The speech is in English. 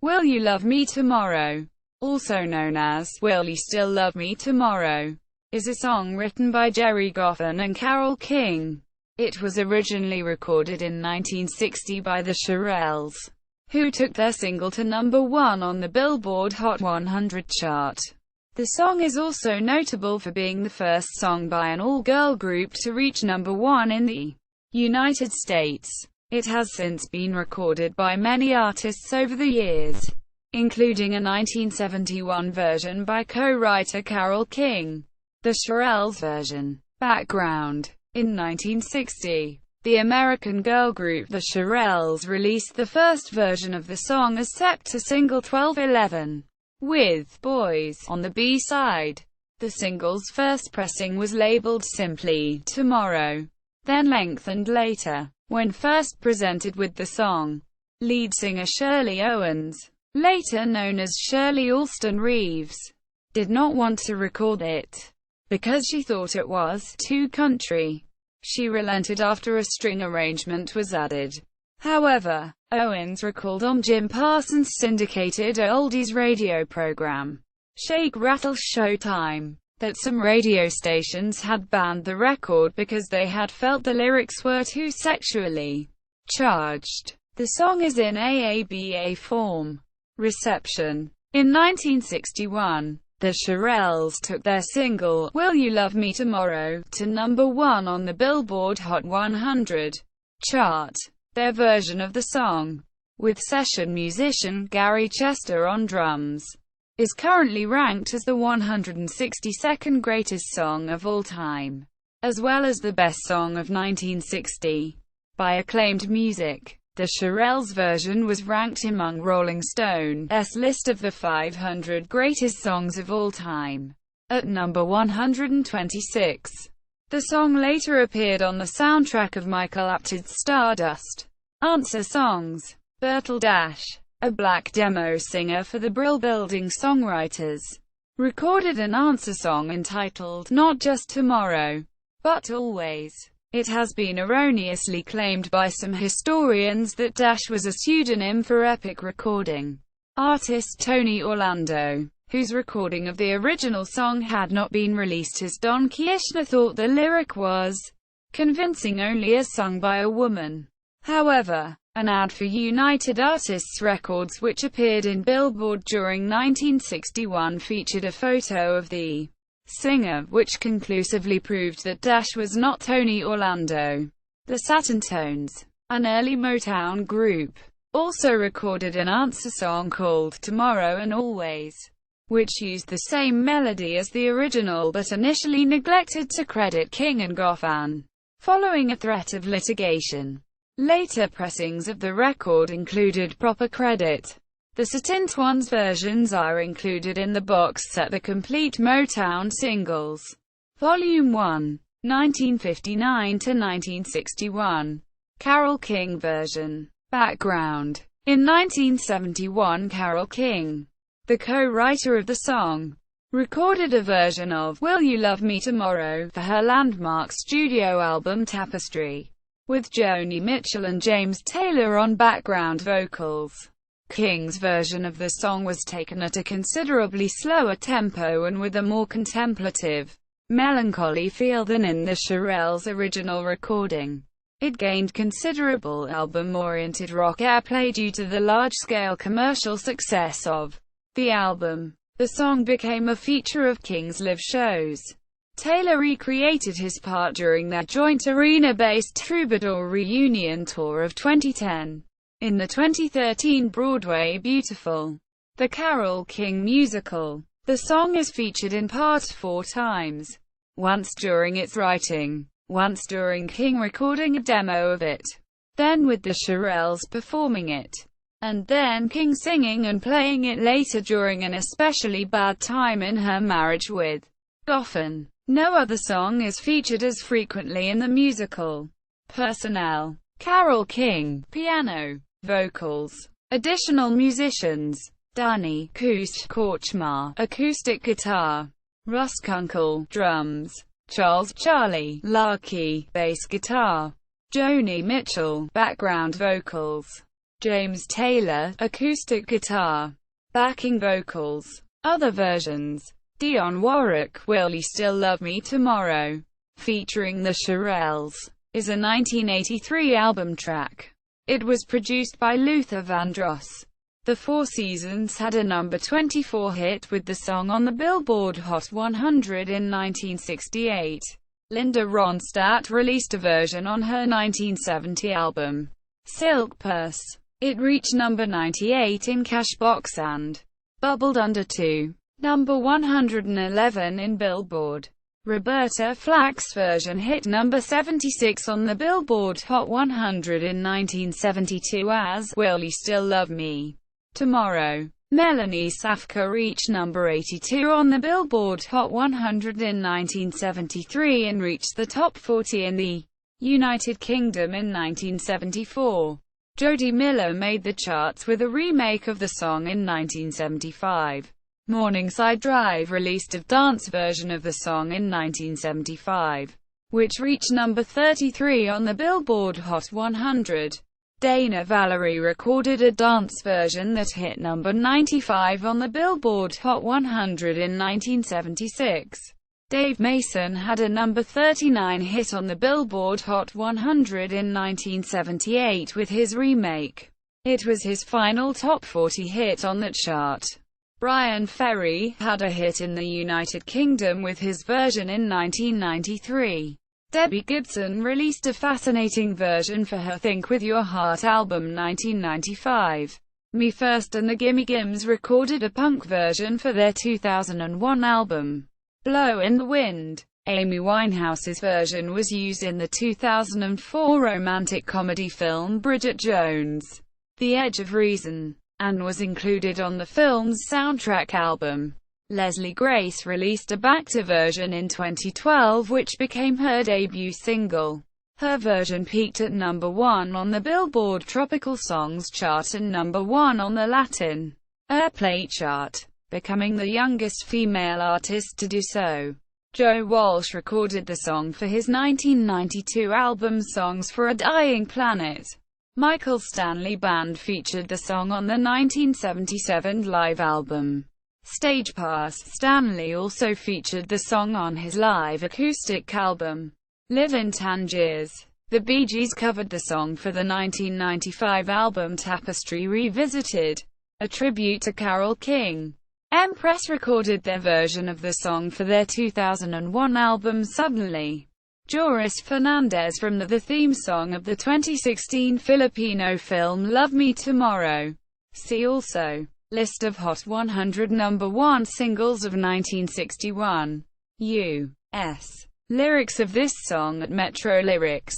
Will You Love Me Tomorrow, also known as Will You Still Love Me Tomorrow, is a song written by Gerry, Goffin and Carole King. It was originally recorded in 1960 by the Shirelles, who took their single to number 1 on the Billboard Hot 100 chart. The song is also notable for being the first song by an all-girl group to reach number 1 in the United States. It has since been recorded by many artists over the years, including a 1971 version by co-writer Carole King, the Shirelles version. Background. In 1960, the American girl group the Shirelles released the first version of the song as separate single 1211, with "Boys" on the B-side. The single's first pressing was labeled simply "Tomorrow," then lengthened later, when first presented with the song. Lead singer Shirley Owens, later known as Shirley Alston Reeves, did not want to record it because she thought it was too country. She relented after a string arrangement was added. However, Owens recalled on Jim Parsons' syndicated oldies radio program, Shake, Rattle, Showtime, that some radio stations had banned the record because they had felt the lyrics were too sexually charged. The song is in AABA form. Reception. In 1961, the Shirelles took their single, Will You Love Me Tomorrow, to number 1 on the Billboard Hot 100 chart. Their version of the song, with session musician Gary Chester on drums, is currently ranked as the 162nd greatest song of all time, as well as the best song of 1960. By Acclaimed Music, the Shirelles version was ranked among Rolling Stone's list of the 500 greatest songs of all time, at number 126. The song later appeared on the soundtrack of Michael Apted's Stardust Answer Songs. Bertel Dash, a black demo singer for the Brill Building Songwriters, recorded an answer song entitled Not Just Tomorrow, But Always. It has been erroneously claimed by some historians that Dash was a pseudonym for Epic recording artist Tony Orlando, whose recording of the original song had not been released, as Don Kirshner thought the lyric was convincing only as sung by a woman. However, an ad for United Artists Records, which appeared in Billboard during 1961, featured a photo of the singer, which conclusively proved that Dash was not Tony Orlando. The Saturn Tones, an early Motown group, also recorded an answer song called Tomorrow and Always, which used the same melody as the original but initially neglected to credit King and Goffin, following a threat of litigation. Later pressings of the record included proper credit. The Saturn Tones versions are included in the box set The Complete Motown Singles, Volume 1, 1959–1961. Carole King version. Background. In 1971, Carole King, the co-writer of the song, recorded a version of Will You Love Me Tomorrow for her landmark studio album Tapestry, with Joni Mitchell and James Taylor on background vocals. King's version of the song was taken at a considerably slower tempo and with a more contemplative, melancholy feel than in the Shirelles' original recording. It gained considerable album-oriented rock airplay due to the large-scale commercial success of the album. The song became a feature of King's live shows. Taylor recreated his part during their joint arena-based Troubadour reunion tour of 2010. In the 2013 Broadway Beautiful, the Carole King musical, the song is featured in part 4 times. Once during its writing, once during King recording a demo of it, then with the Shirelles performing it, and then King singing and playing it later during an especially bad time in her marriage with Goffin. No other song is featured as frequently in the musical. Personnel: Carole King, piano, vocals. Additional musicians: Danny Korchmar, acoustic guitar; Russ Kunkel, drums; Charles "Charlie" Larkey, bass guitar; Joni Mitchell, background vocals. James Taylor, acoustic guitar, backing vocals. Other versions: Dionne Warwick, Will You Still Love Me Tomorrow, featuring the Shirelles, is a 1983 album track. It was produced by Luther Vandross. The Four Seasons had a number 24 hit with the song on the Billboard Hot 100 in 1968. Linda Ronstadt released a version on her 1970 album, Silk Purse. It reached number 98 in Cashbox and bubbled under to number 111 in Billboard. Roberta Flack's version hit number 76 on the Billboard Hot 100 in 1972 as Will You Still Love Me Tomorrow. Melanie Safka reached number 82 on the Billboard Hot 100 in 1973 and reached the top 40 in the United Kingdom in 1974. Jody Miller made the charts with a remake of the song in 1975. Morningside Drive released a dance version of the song in 1975, which reached number 33 on the Billboard Hot 100. Dana Valerie recorded a dance version that hit number 95 on the Billboard Hot 100 in 1976. Dave Mason had a number 39 hit on the Billboard Hot 100 in 1978 with his remake. It was his final top 40 hit on that chart. Brian Ferry had a hit in the United Kingdom with his version in 1993. Debbie Gibson released a fascinating version for her Think With Your Heart album 1995. Me First and the Gimme Gims recorded a punk version for their 2001 album, Blow in the Wind. Amy Winehouse's version was used in the 2004 romantic comedy film Bridget Jones: The Edge of Reason, and was included on the film's soundtrack album. Leslie Grace released a Bacta version in 2012 which became her debut single. Her version peaked at number 1 on the Billboard Tropical Songs chart and number 1 on the Latin Airplay chart, becoming the youngest female artist to do so. Joe Walsh recorded the song for his 1992 album Songs for a Dying Planet. Michael Stanley Band featured the song on the 1977 live album Stage Pass. Stanley also featured the song on his live acoustic album Live in Tangiers. The Bee Gees covered the song for the 1995 album Tapestry Revisited, a tribute to Carole King. Empress recorded their version of the song for their 2001 album Suddenly. Joris Fernandez from the theme song of the 2016 Filipino film Love Me Tomorrow. See also List of Hot 100 number 1 singles of 1961. U.S. lyrics of this song at Metro Lyrics.